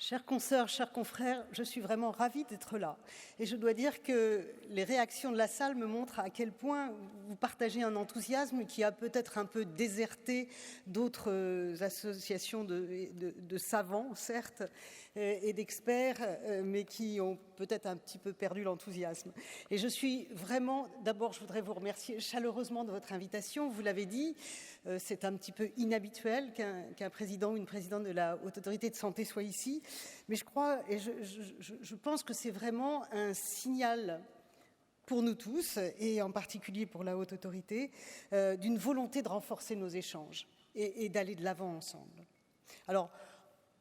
Chères consoeurs, chers confrères, je suis vraiment ravie d'être là. Et je dois dire que les réactions de la salle me montrent à quel point vous partagez un enthousiasme qui a peut-être un peu déserté d'autres associations de savants, certes, et d'experts, mais qui ont peut-être un petit peu perdu l'enthousiasme. Et je suis vraiment, d'abord, je voudrais vous remercier chaleureusement de votre invitation. Vous l'avez dit, c'est un petit peu inhabituel qu'un président ou une présidente de la Haute Autorité de Santé soit ici. Mais je crois et je pense que c'est vraiment un signal pour nous tous, et en particulier pour la Haute Autorité, d'une volonté de renforcer nos échanges et d'aller de l'avant ensemble. Alors,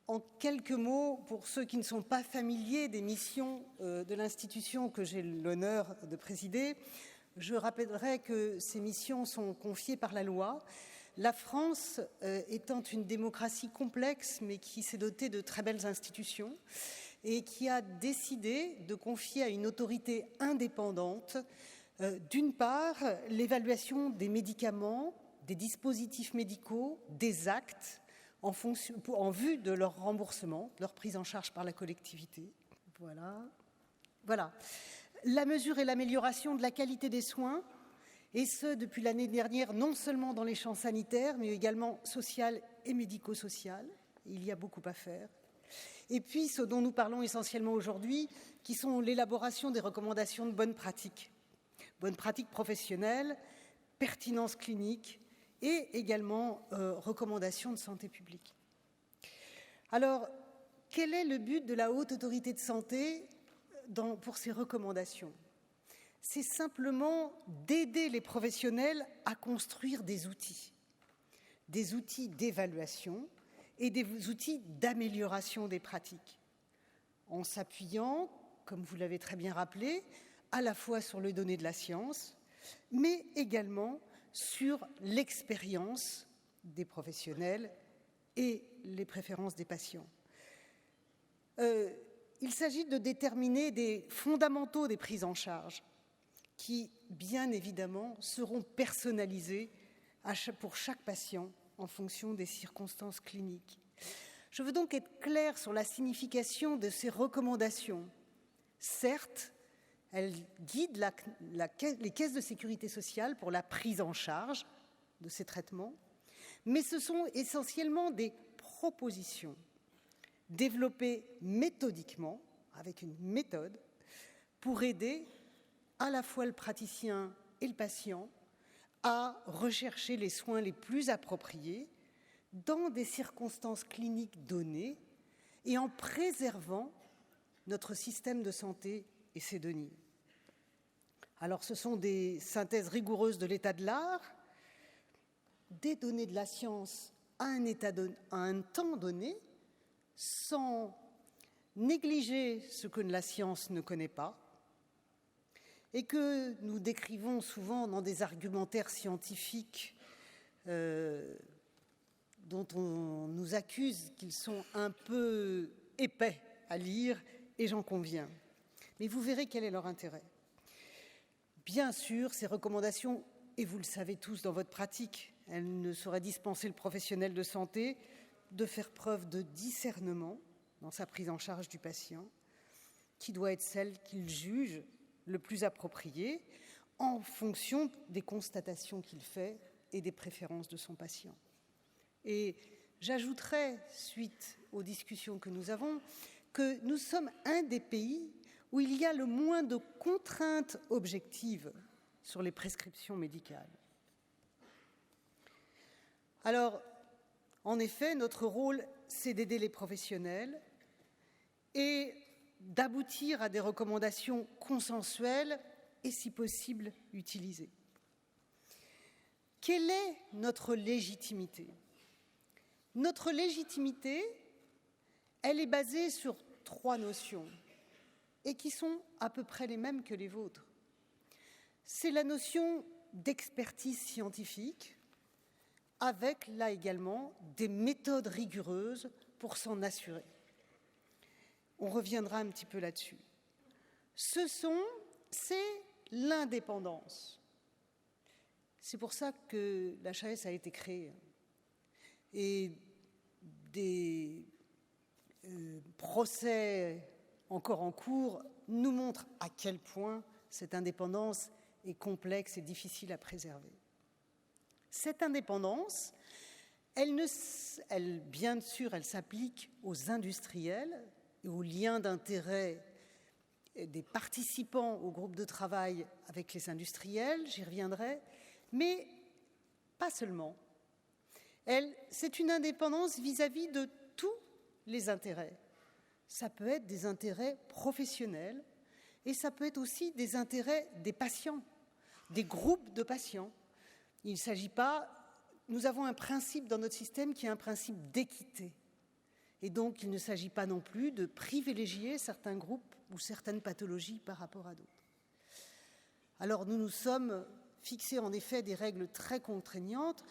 en quelques mots, pour ceux qui ne sont pas familiers des missions de l'institution que j'ai l'honneur de présider, je rappellerai que ces missions sont confiées par la loi. La France, étant une démocratie complexe, mais qui s'est dotée de très belles institutions, et qui a décidé de confier à une autorité indépendante, d'une part, l'évaluation des médicaments, des dispositifs médicaux, des actes, en vue de leur remboursement, de leur prise en charge par la collectivité. Voilà. La mesure et l'amélioration de la qualité des soins, et ce, depuis l'année dernière, non seulement dans les champs sanitaires, mais également social et médico-social. Il y a beaucoup à faire. Et puis, ce dont nous parlons essentiellement aujourd'hui, qui sont l'élaboration des recommandations de bonnes pratiques professionnelles, pertinence clinique et également recommandations de santé publique. Alors, quel est le but de la Haute Autorité de Santé pour ces recommandations ? C'est simplement d'aider les professionnels à construire des outils d'évaluation et des outils d'amélioration des pratiques, en s'appuyant, comme vous l'avez très bien rappelé, à la fois sur les données de la science, mais également sur l'expérience des professionnels et les préférences des patients. Il s'agit de déterminer des fondamentaux des prises en charge, qui, bien évidemment, seront personnalisés pour chaque patient en fonction des circonstances cliniques. Je veux donc être claire sur la signification de ces recommandations. Certes, elles guident les caisses de sécurité sociale pour la prise en charge de ces traitements, mais ce sont essentiellement des propositions développées méthodiquement, avec une méthode, pour aider à la fois le praticien et le patient à rechercher les soins les plus appropriés dans des circonstances cliniques données et en préservant notre système de santé et ses données. Alors, ce sont des synthèses rigoureuses de l'état de l'art, des données de la science à un temps donné, sans négliger ce que la science ne connaît pas, et que nous décrivons souvent dans des argumentaires scientifiques dont on nous accuse qu'ils sont un peu épais à lire, et j'en conviens. Mais vous verrez quel est leur intérêt. Bien sûr, ces recommandations, et vous le savez tous dans votre pratique, elles ne sauraient dispenser le professionnel de santé de faire preuve de discernement dans sa prise en charge du patient, qui doit être celle qu'il juge le plus approprié en fonction des constatations qu'il fait et des préférences de son patient. Et j'ajouterai, suite aux discussions que nous avons, que nous sommes un des pays où il y a le moins de contraintes objectives sur les prescriptions médicales. Alors, en effet, notre rôle, c'est d'aider les professionnels et d'aboutir à des recommandations consensuelles et, si possible, utilisées. Quelle est notre légitimité ? Notre légitimité, elle est basée sur 3 notions et qui sont à peu près les mêmes que les vôtres. C'est la notion d'expertise scientifique, avec là également des méthodes rigoureuses pour s'en assurer. On reviendra un petit peu là-dessus. C'est l'indépendance. C'est pour ça que l'HAS a été créée. Et des procès encore en cours nous montre à quel point cette indépendance est complexe et difficile à préserver. Cette indépendance, bien sûr, elle s'applique aux industriels et aux liens d'intérêt des participants au groupe de travail avec les industriels, j'y reviendrai, mais pas seulement. C'est une indépendance vis-à-vis de tous les intérêts. Ça peut être des intérêts professionnels et ça peut être aussi des intérêts des patients, des groupes de patients. Il ne s'agit pas... Nous avons un principe dans notre système qui est un principe d'équité. Et donc, il ne s'agit pas non plus de privilégier certains groupes ou certaines pathologies par rapport à d'autres. Alors, nous nous sommes fixés en effet des règles très contraignantes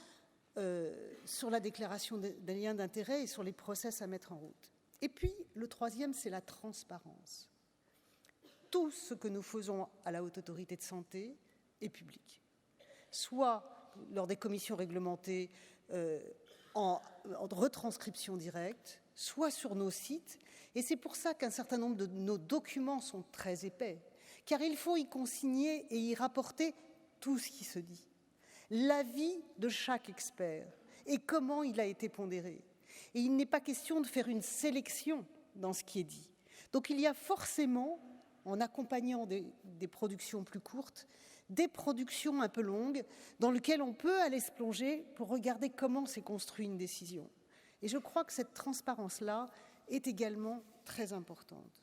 sur la déclaration des liens d'intérêt et sur les process à mettre en route. Et puis, le troisième, c'est la transparence. Tout ce que nous faisons à la Haute Autorité de Santé est public. Soit lors des commissions réglementées en retranscription directe, soit sur nos sites. Et c'est pour ça qu'un certain nombre de nos documents sont très épais, car il faut y consigner et y rapporter tout ce qui se dit. L'avis de chaque expert et comment il a été pondéré. Et il n'est pas question de faire une sélection dans ce qui est dit. Donc il y a forcément, en accompagnant des productions plus courtes, des productions un peu longues dans lesquelles on peut aller se plonger pour regarder comment s'est construite une décision. Et je crois que cette transparence-là est également très importante.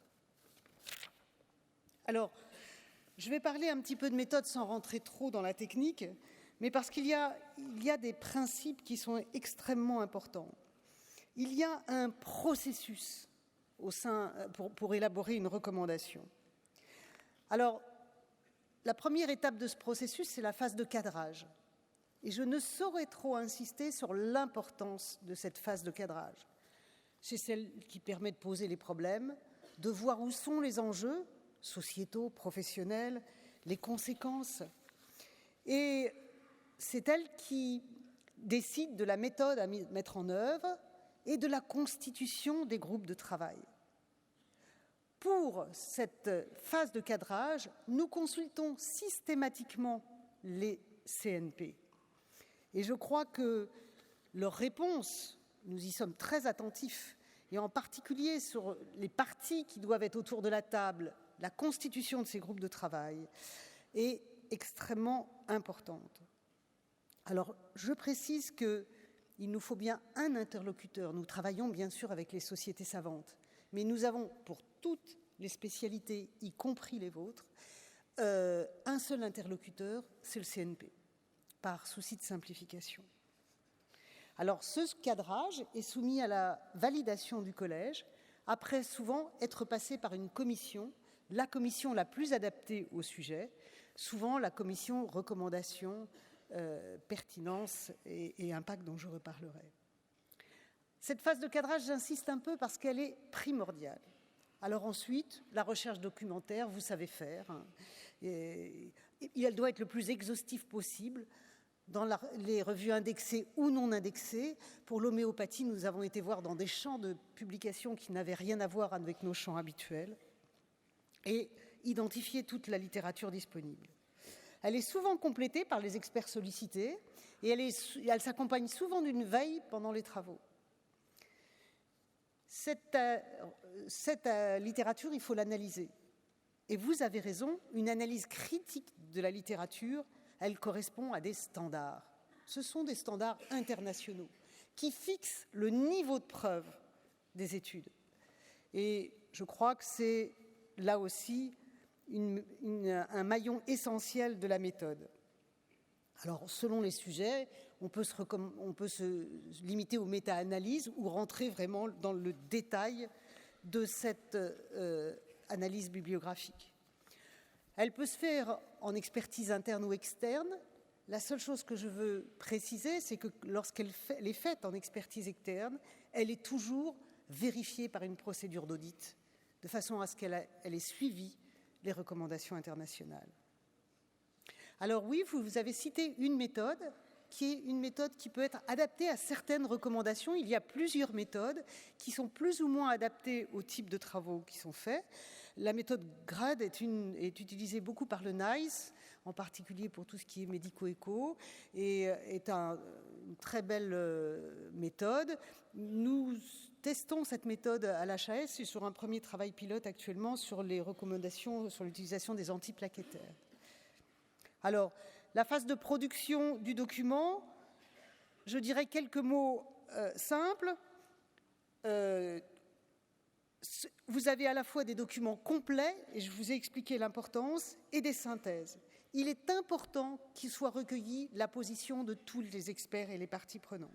Alors, je vais parler un petit peu de méthode sans rentrer trop dans la technique, mais parce qu'il y a des principes qui sont extrêmement importants. Il y a un processus pour élaborer une recommandation. Alors, la première étape de ce processus, c'est la phase de cadrage. Et je ne saurais trop insister sur l'importance de cette phase de cadrage. C'est celle qui permet de poser les problèmes, de voir où sont les enjeux sociétaux, professionnels, les conséquences. Et c'est elle qui décide de la méthode à mettre en œuvre et de la constitution des groupes de travail. Pour cette phase de cadrage, nous consultons systématiquement les CNP. Et je crois que leurs réponses, nous y sommes très attentifs, et en particulier sur les parties qui doivent être autour de la table, la constitution de ces groupes de travail, est extrêmement importante. Alors, je précise qu'il nous faut bien un interlocuteur. Nous travaillons bien sûr avec les sociétés savantes, mais nous avons pour toutes les spécialités, y compris les vôtres, un seul interlocuteur, c'est le CNP, par souci de simplification. Alors, ce cadrage est soumis à la validation du collège, après souvent être passé par une commission, la commission la plus adaptée au sujet, souvent la commission recommandation, pertinence et impact dont je reparlerai. Cette phase de cadrage, j'insiste un peu parce qu'elle est primordiale. Alors ensuite, la recherche documentaire, vous savez faire. Elle doit être le plus exhaustive possible dans les revues indexées ou non indexées. Pour l'homéopathie, nous avons été voir dans des champs de publication qui n'avaient rien à voir avec nos champs habituels et identifier toute la littérature disponible. Elle est souvent complétée par les experts sollicités et elle s'accompagne souvent d'une veille pendant les travaux. Cette littérature, il faut l'analyser. Et vous avez raison, une analyse critique de la littérature, elle correspond à des standards. Ce sont des standards internationaux qui fixent le niveau de preuve des études. Et je crois que c'est là aussi un maillon essentiel de la méthode. Alors, selon les sujets, on peut se limiter aux méta-analyses ou rentrer vraiment dans le détail de cette analyse bibliographique. Elle peut se faire en expertise interne ou externe. La seule chose que je veux préciser, c'est que lorsqu'elle est faite en expertise externe, elle est toujours vérifiée par une procédure d'audit, de façon à ce qu'elle ait suivi les recommandations internationales. Alors oui, vous avez cité une méthode qui est une méthode qui peut être adaptée à certaines recommandations. Il y a plusieurs méthodes qui sont plus ou moins adaptées au type de travaux qui sont faits. La méthode GRADE est utilisée beaucoup par le NICE, en particulier pour tout ce qui est médico-éco, et est une très belle méthode. Nous testons cette méthode à l'HAS et sur un premier travail pilote actuellement sur les recommandations sur l'utilisation des antiplaquettaires. Alors, la phase de production du document, je dirais quelques mots simples. Vous avez à la fois des documents complets, et je vous ai expliqué l'importance, et des synthèses. Il est important qu'il soit recueilli la position de tous les experts et les parties prenantes.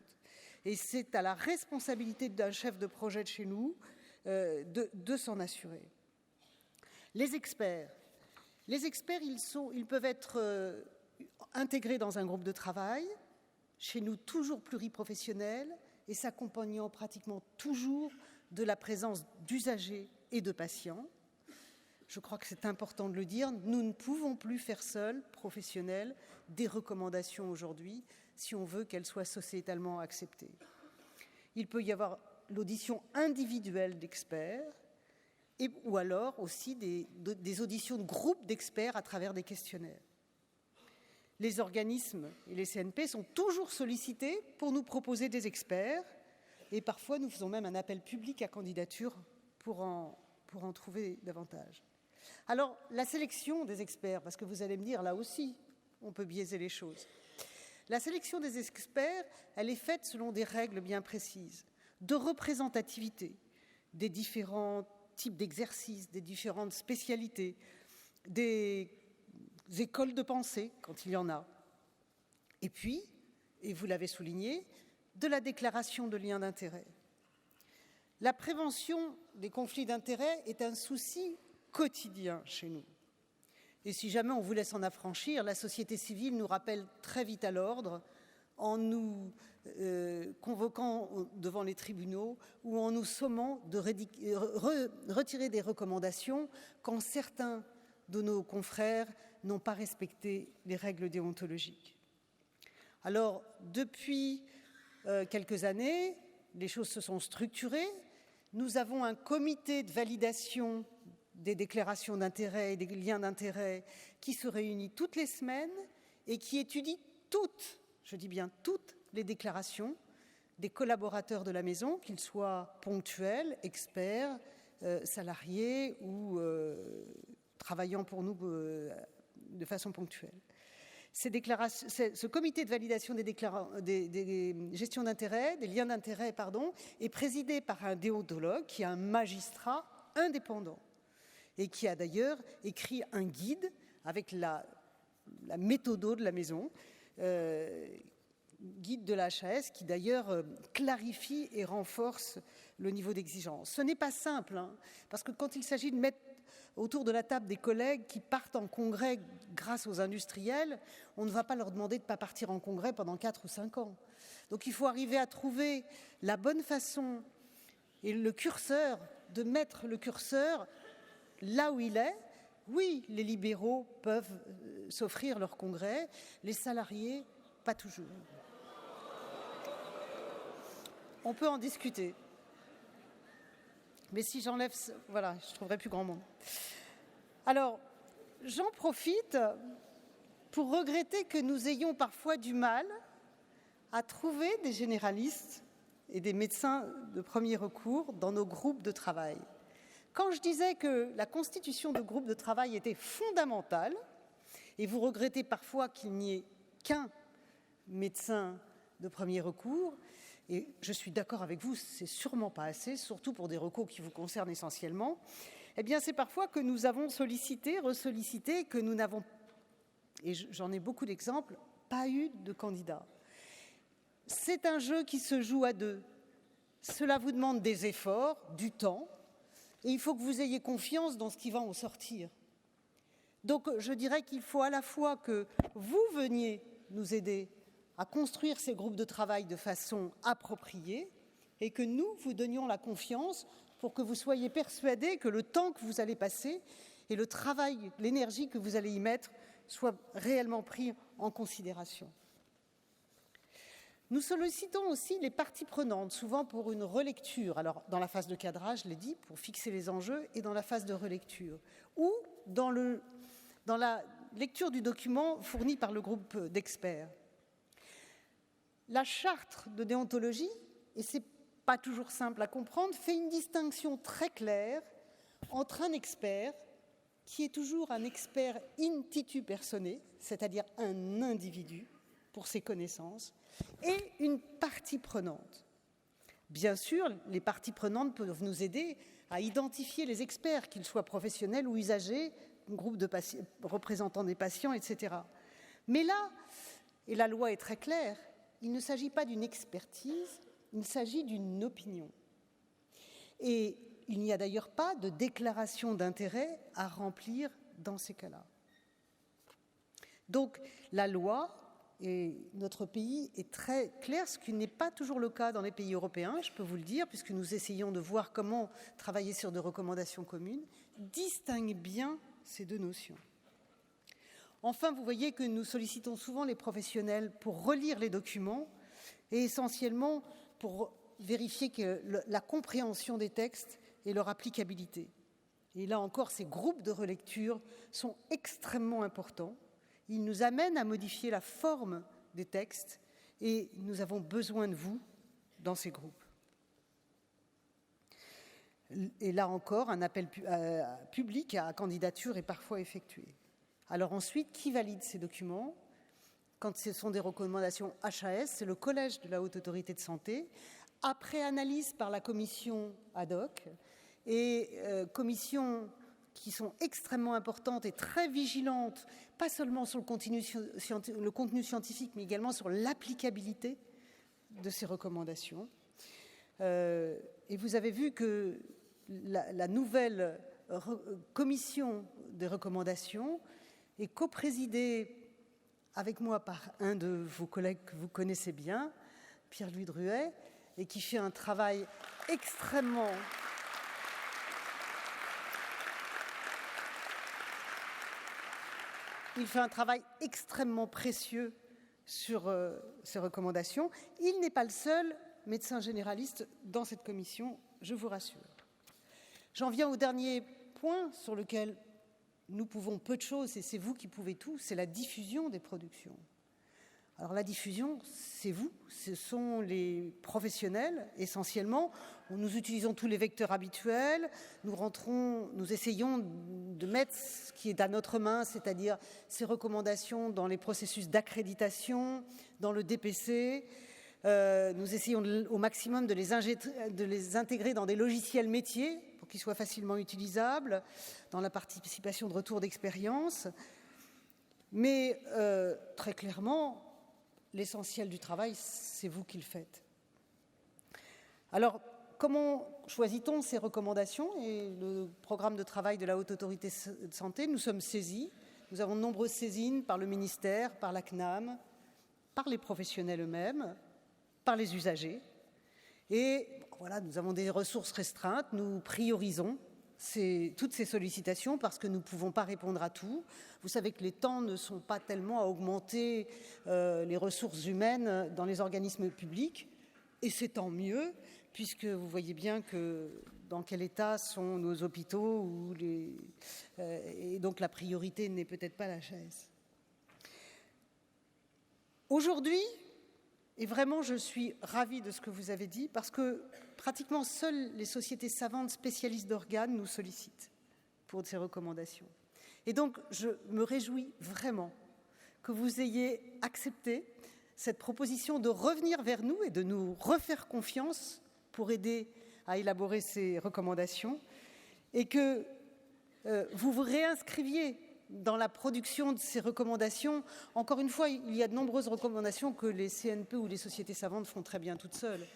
Et c'est à la responsabilité d'un chef de projet de chez nous de s'en assurer. Les experts, ils peuvent être intégrés dans un groupe de travail, chez nous toujours pluriprofessionnel, et s'accompagnant pratiquement toujours de la présence d'usagers et de patients. Je crois que c'est important de le dire, nous ne pouvons plus faire seuls, professionnels, des recommandations aujourd'hui si on veut qu'elles soient sociétalement acceptées. Il peut y avoir l'audition individuelle d'experts ou alors aussi des auditions de groupes d'experts à travers des questionnaires. Les organismes et les CNP sont toujours sollicités pour nous proposer des experts et parfois nous faisons même un appel public à candidature pour en trouver davantage. Alors, la sélection des experts, parce que vous allez me dire, là aussi, on peut biaiser les choses. La sélection des experts, elle est faite selon des règles bien précises, de représentativité des différents types d'exercices, des différentes spécialités, des écoles de pensée, quand il y en a. Et puis, et vous l'avez souligné, de la déclaration de liens d'intérêt. La prévention des conflits d'intérêts est un souci quotidien chez nous. Et si jamais on voulait s'en affranchir, la société civile nous rappelle très vite à l'ordre en nous convoquant devant les tribunaux ou en nous sommant de retirer des recommandations quand certains de nos confrères n'ont pas respecté les règles déontologiques. Alors, depuis quelques années, les choses se sont structurées. Nous avons un comité de validation des déclarations d'intérêt et des liens d'intérêt qui se réunit toutes les semaines et qui étudie toutes, je dis bien toutes, les déclarations des collaborateurs de la maison, qu'ils soient ponctuels, experts, salariés ou travaillant pour nous de façon ponctuelle. Ce comité de validation des gestions d'intérêt, des liens d'intérêt, est présidé par un déontologue qui est un magistrat indépendant et qui a d'ailleurs écrit un guide avec la méthode de la maison, guide de la HAS, qui d'ailleurs clarifie et renforce le niveau d'exigence. Ce n'est pas simple, parce que quand il s'agit de mettre autour de la table des collègues qui partent en congrès grâce aux industriels, on ne va pas leur demander de ne pas partir en congrès pendant 4 ou 5 ans. Donc il faut arriver à trouver la bonne façon et le curseur, de mettre le curseur là où il est. Oui, les libéraux peuvent s'offrir leur congrès, les salariés, pas toujours. On peut en discuter. Mais si j'enlève, voilà, je trouverai plus grand monde. Alors, j'en profite pour regretter que nous ayons parfois du mal à trouver des généralistes et des médecins de premier recours dans nos groupes de travail. Quand je disais que la constitution de groupes de travail était fondamentale, et vous regrettez parfois qu'il n'y ait qu'un médecin de premier recours, et je suis d'accord avec vous, c'est sûrement pas assez, surtout pour des recours qui vous concernent essentiellement, eh bien c'est parfois que nous avons sollicité, ressollicité, que nous n'avons, et j'en ai beaucoup d'exemples, pas eu de candidats. C'est un jeu qui se joue à deux. Cela vous demande des efforts, du temps, et il faut que vous ayez confiance dans ce qui va en sortir. Donc je dirais qu'il faut à la fois que vous veniez nous aider à construire ces groupes de travail de façon appropriée et que nous vous donnions la confiance pour que vous soyez persuadés que le temps que vous allez passer et le travail, l'énergie que vous allez y mettre soient réellement pris en considération. Nous sollicitons aussi les parties prenantes, souvent pour une relecture. Alors, dans la phase de cadrage, je l'ai dit, pour fixer les enjeux, et dans la phase de relecture. Ou dans la lecture du document fourni par le groupe d'experts. La charte de déontologie, et c'est pas toujours simple à comprendre, fait une distinction très claire entre un expert, qui est toujours un expert in titu personae, c'est-à-dire un individu pour ses connaissances, et une partie prenante. Bien sûr, les parties prenantes peuvent nous aider à identifier les experts, qu'ils soient professionnels ou usagers, groupes de représentants des patients, etc. Mais là, et la loi est très claire, il ne s'agit pas d'une expertise, il s'agit d'une opinion. Et il n'y a d'ailleurs pas de déclaration d'intérêt à remplir dans ces cas-là. Donc, la loi et notre pays est très clair, ce qui n'est pas toujours le cas dans les pays européens, je peux vous le dire, puisque nous essayons de voir comment travailler sur des recommandations communes, distingue bien ces deux notions. Enfin, vous voyez que nous sollicitons souvent les professionnels pour relire les documents et essentiellement pour vérifier que la compréhension des textes et leur applicabilité. Et là encore, ces groupes de relecture sont extrêmement importants. Ils nous amènent à modifier la forme des textes et nous avons besoin de vous dans ces groupes. Et là encore, un appel public à candidature est parfois effectué. Alors ensuite, qui valide ces documents ? Quand ce sont des recommandations HAS, c'est le Collège de la Haute Autorité de Santé, après analyse par la commission ad hoc, et commissions qui sont extrêmement importantes et très vigilantes, pas seulement sur le contenu scientifique, mais également sur l'applicabilité de ces recommandations. Et vous avez vu que la nouvelle commission des recommandations est coprésidée avec moi par un de vos collègues que vous connaissez bien, Pierre-Louis Druet, et qui fait un travail extrêmement précieux sur ces recommandations. Il n'est pas le seul médecin généraliste dans cette commission, je vous rassure. J'en viens au dernier point sur lequel nous pouvons peu de choses, et c'est vous qui pouvez tout, c'est la diffusion des productions. Alors la diffusion, c'est vous, ce sont les professionnels essentiellement. Nous utilisons tous les vecteurs habituels, nous essayons de mettre ce qui est à notre main, c'est-à-dire ces recommandations dans les processus d'accréditation, dans le DPC. Nous essayons au maximum de les intégrer dans des logiciels métiers pour qu'ils soient facilement utilisables, dans la participation de retour d'expérience. Mais très clairement, l'essentiel du travail, c'est vous qui le faites. Alors, comment choisit-on ces recommandations et le programme de travail de la Haute Autorité de Santé? Nous sommes saisis. Nous avons de nombreuses saisines par le ministère, par la CNAM, par les professionnels eux-mêmes, par les usagers. Et voilà, nous avons des ressources restreintes. Nous priorisons toutes ces sollicitations parce que nous ne pouvons pas répondre à tout. Vous savez que les temps ne sont pas tellement à augmenter les ressources humaines dans les organismes publics, et c'est tant mieux, puisque vous voyez bien dans quel état sont nos hôpitaux, et donc la priorité n'est peut-être pas la HAS. Aujourd'hui, et vraiment je suis ravie de ce que vous avez dit, parce que pratiquement seules les sociétés savantes spécialistes d'organes nous sollicitent pour ces recommandations. Et donc, je me réjouis vraiment que vous ayez accepté cette proposition de revenir vers nous et de nous refaire confiance pour aider à élaborer ces recommandations et que vous vous réinscriviez dans la production de ces recommandations. Encore une fois, il y a de nombreuses recommandations que les CNP ou les sociétés savantes font très bien toutes seules.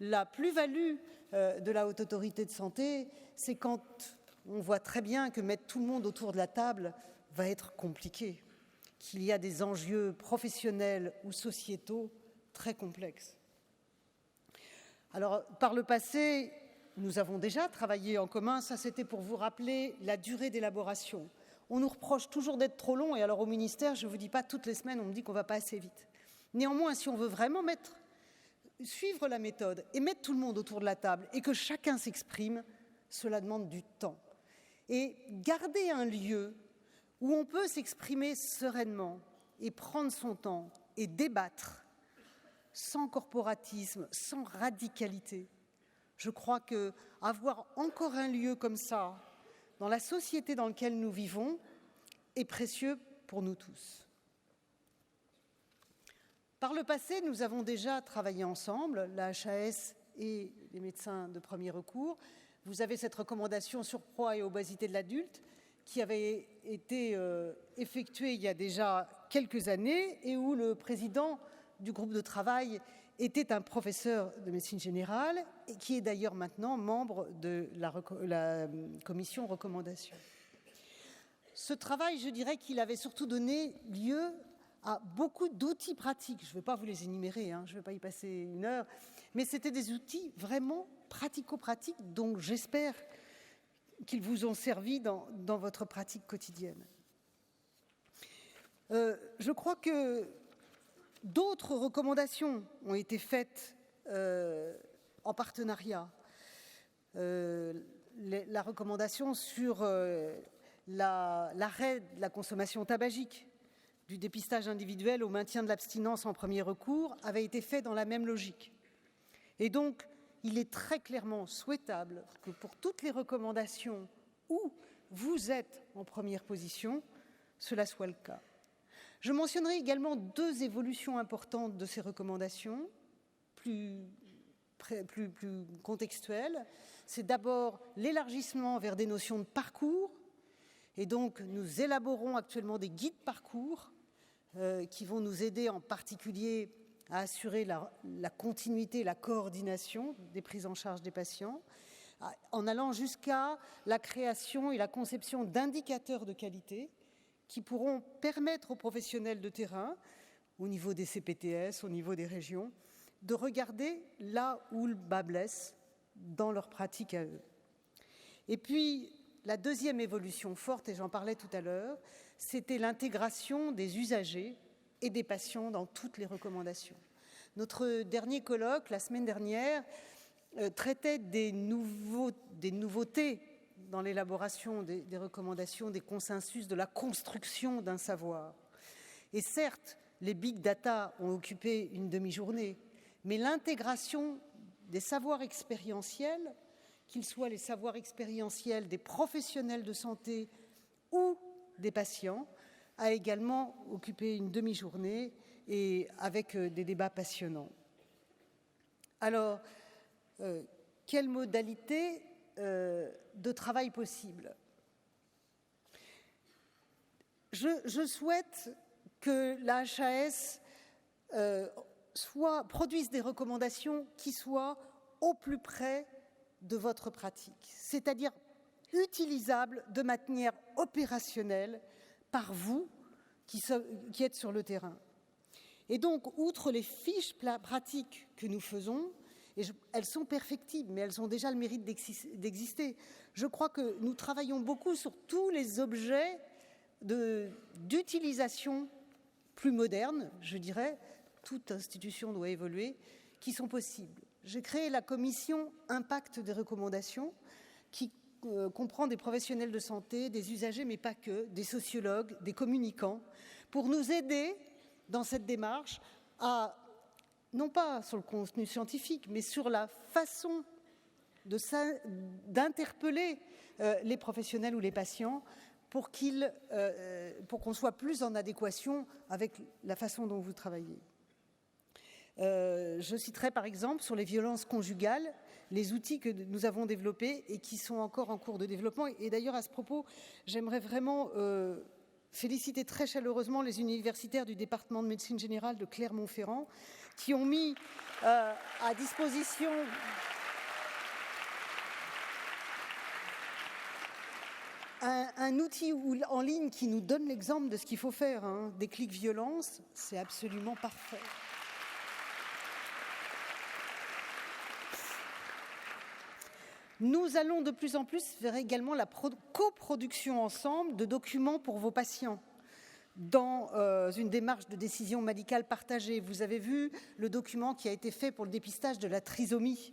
La plus-value de la Haute Autorité de Santé, c'est quand on voit très bien que mettre tout le monde autour de la table va être compliqué, qu'il y a des enjeux professionnels ou sociétaux très complexes. Alors, par le passé, nous avons déjà travaillé en commun. Ça, c'était pour vous rappeler la durée d'élaboration. On nous reproche toujours d'être trop long, et alors au ministère, je ne vous dis pas, toutes les semaines, on me dit qu'on ne va pas assez vite. Néanmoins, si on veut vraiment suivre la méthode et mettre tout le monde autour de la table et que chacun s'exprime, cela demande du temps. Et garder un lieu où on peut s'exprimer sereinement et prendre son temps et débattre sans corporatisme, sans radicalité. Je crois qu'avoir encore un lieu comme ça dans la société dans laquelle nous vivons est précieux pour nous tous. Par le passé, nous avons déjà travaillé ensemble, la HAS et les médecins de premier recours. Vous avez cette recommandation surpoids et obésité de l'adulte qui avait été effectuée il y a déjà quelques années et où le président du groupe de travail était un professeur de médecine générale et qui est d'ailleurs maintenant membre de la commission recommandation. Ce travail, je dirais qu'il avait surtout donné lieu à beaucoup d'outils pratiques. Je ne vais pas vous les énumérer, je ne vais pas y passer une heure, mais c'était des outils vraiment pratico-pratiques dont j'espère qu'ils vous ont servi dans votre pratique quotidienne. Je crois que d'autres recommandations ont été faites en partenariat. La recommandation sur l'arrêt de la consommation tabagique, du dépistage individuel au maintien de l'abstinence en premier recours, avait été faite dans la même logique. Et donc, il est très clairement souhaitable que pour toutes les recommandations où vous êtes en première position, cela soit le cas. Je mentionnerai également deux évolutions importantes de ces recommandations, plus contextuelles. C'est d'abord l'élargissement vers des notions de parcours, et donc nous élaborons actuellement des guides parcours qui vont nous aider en particulier à assurer la continuité, la coordination des prises en charge des patients, en allant jusqu'à la création et la conception d'indicateurs de qualité qui pourront permettre aux professionnels de terrain, au niveau des CPTS, au niveau des régions, de regarder là où le bât blesse dans leur pratique à eux. Et puis, la deuxième évolution forte, et j'en parlais tout à l'heure, c'était l'intégration des usagers et des patients dans toutes les recommandations. Notre dernier colloque, la semaine dernière, traitait des nouveautés dans l'élaboration des recommandations, des consensus, de la construction d'un savoir. Et certes, les big data ont occupé une demi-journée, mais l'intégration des savoirs expérientiels, qu'ils soient les savoirs expérientiels des professionnels de santé ou des patients, a également occupé une demi-journée et avec des débats passionnants. Alors, quelles modalités de travail possibles? Je souhaite que la HAS produise des recommandations qui soient au plus près de votre pratique, c'est-à-dire utilisables de manière opérationnelle par vous qui êtes sur le terrain. Et donc, outre les fiches pratiques que nous faisons, et elles sont perfectibles, mais elles ont déjà le mérite d'exister. Je crois que nous travaillons beaucoup sur tous les objets d'utilisation plus modernes, je dirais, toute institution doit évoluer, qui sont possibles. J'ai créé la commission Impact des recommandations, qui comprend des professionnels de santé, des usagers, mais pas que, des sociologues, des communicants, pour nous aider dans cette démarche à, non pas sur le contenu scientifique, mais sur la façon d'interpeller les professionnels ou les patients pour qu'on soit plus en adéquation avec la façon dont vous travaillez. Je citerai par exemple sur les violences conjugales les outils que nous avons développés et qui sont encore en cours de développement. Et d'ailleurs, à ce propos, j'aimerais vraiment féliciter très chaleureusement les universitaires du département de médecine générale de Clermont-Ferrand qui ont mis à disposition un outil en ligne qui nous donne l'exemple de ce qu'il faut faire. Déclic violence, c'est absolument parfait. Nous allons de plus en plus vers également la coproduction ensemble de documents pour vos patients. dans une démarche de décision médicale partagée. Vous avez vu le document qui a été fait pour le dépistage de la trisomie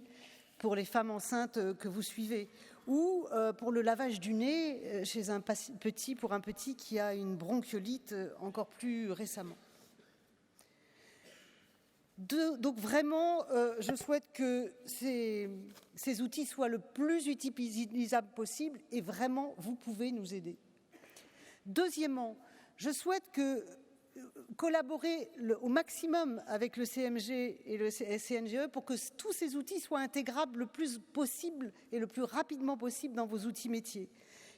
pour les femmes enceintes que vous suivez, ou pour le lavage du nez chez un petit qui a une bronchiolite encore plus récemment. Donc vraiment, je souhaite que ces outils soient le plus utilisables possible et vraiment, vous pouvez nous aider. Deuxièmement, je souhaite collaborer au maximum avec le CMG et le CNGE pour que tous ces outils soient intégrables le plus possible et le plus rapidement possible dans vos outils métiers.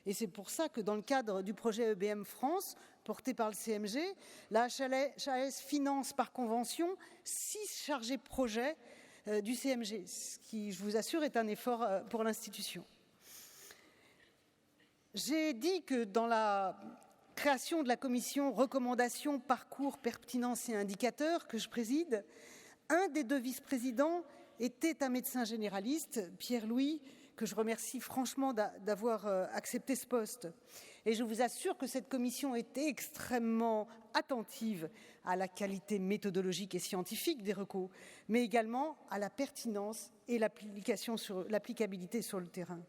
Et c'est pour ça que dans le cadre du projet EBM France, porté par le CMG, la HAS finance par convention 6 chargés de projet du CMG, ce qui, je vous assure, est un effort pour l'institution. J'ai dit que dans la création de la commission recommandations, parcours, pertinence et indicateurs que je préside, un des 2 vice-présidents était un médecin généraliste, Pierre-Louis, que je remercie franchement d'avoir accepté ce poste. Et je vous assure que cette commission était extrêmement attentive à la qualité méthodologique et scientifique des recours, mais également à la pertinence et l'applicabilité sur le terrain.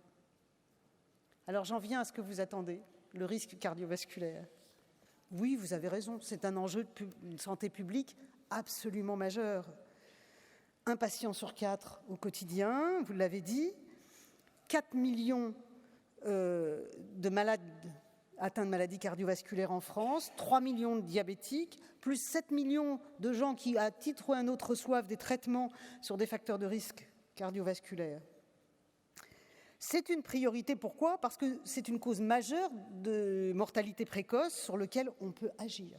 Alors j'en viens à ce que vous attendez, le risque cardiovasculaire. Oui, vous avez raison, c'est un enjeu de santé publique absolument majeur. Un patient sur 4 au quotidien, vous l'avez dit, 4 millions de malades atteints de maladies cardiovasculaires en France, 3 millions de diabétiques, plus 7 millions de gens qui, à titre ou un autre, reçoivent des traitements sur des facteurs de risque cardiovasculaires. C'est une priorité, pourquoi ? Parce que c'est une cause majeure de mortalité précoce sur laquelle on peut agir.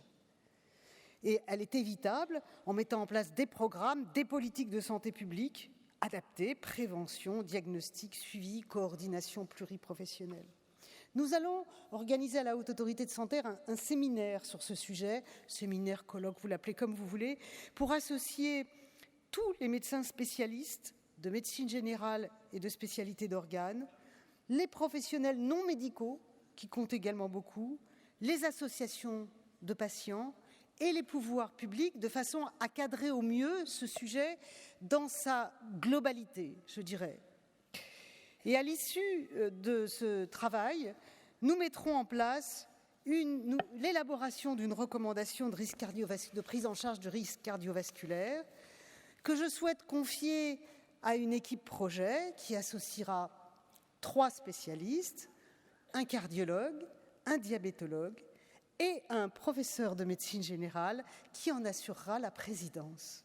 Et elle est évitable en mettant en place des programmes, des politiques de santé publique adaptées, prévention, diagnostic, suivi, coordination pluriprofessionnelle. Nous allons organiser à la Haute Autorité de Santé un séminaire sur ce sujet, séminaire, colloque, vous l'appelez comme vous voulez, pour associer tous les médecins spécialistes de médecine générale et de spécialité d'organes, les professionnels non médicaux, qui comptent également beaucoup, les associations de patients et les pouvoirs publics, de façon à cadrer au mieux ce sujet dans sa globalité, je dirais. Et à l'issue de ce travail, nous mettrons en place l'élaboration d'une recommandation de prise en charge de risque cardiovasculaire que je souhaite confier à une équipe projet qui associera 3 spécialistes, un cardiologue, un diabétologue et un professeur de médecine générale qui en assurera la présidence.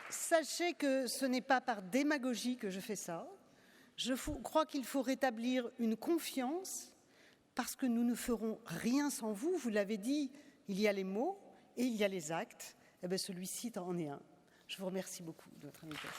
Sachez que ce n'est pas par démagogie que je fais ça. Je crois qu'il faut rétablir une confiance parce que nous ne ferons rien sans vous. Vous l'avez dit, il y a les mots et il y a les actes. Eh bien, celui-ci en est un. Je vous remercie beaucoup de votre invitation.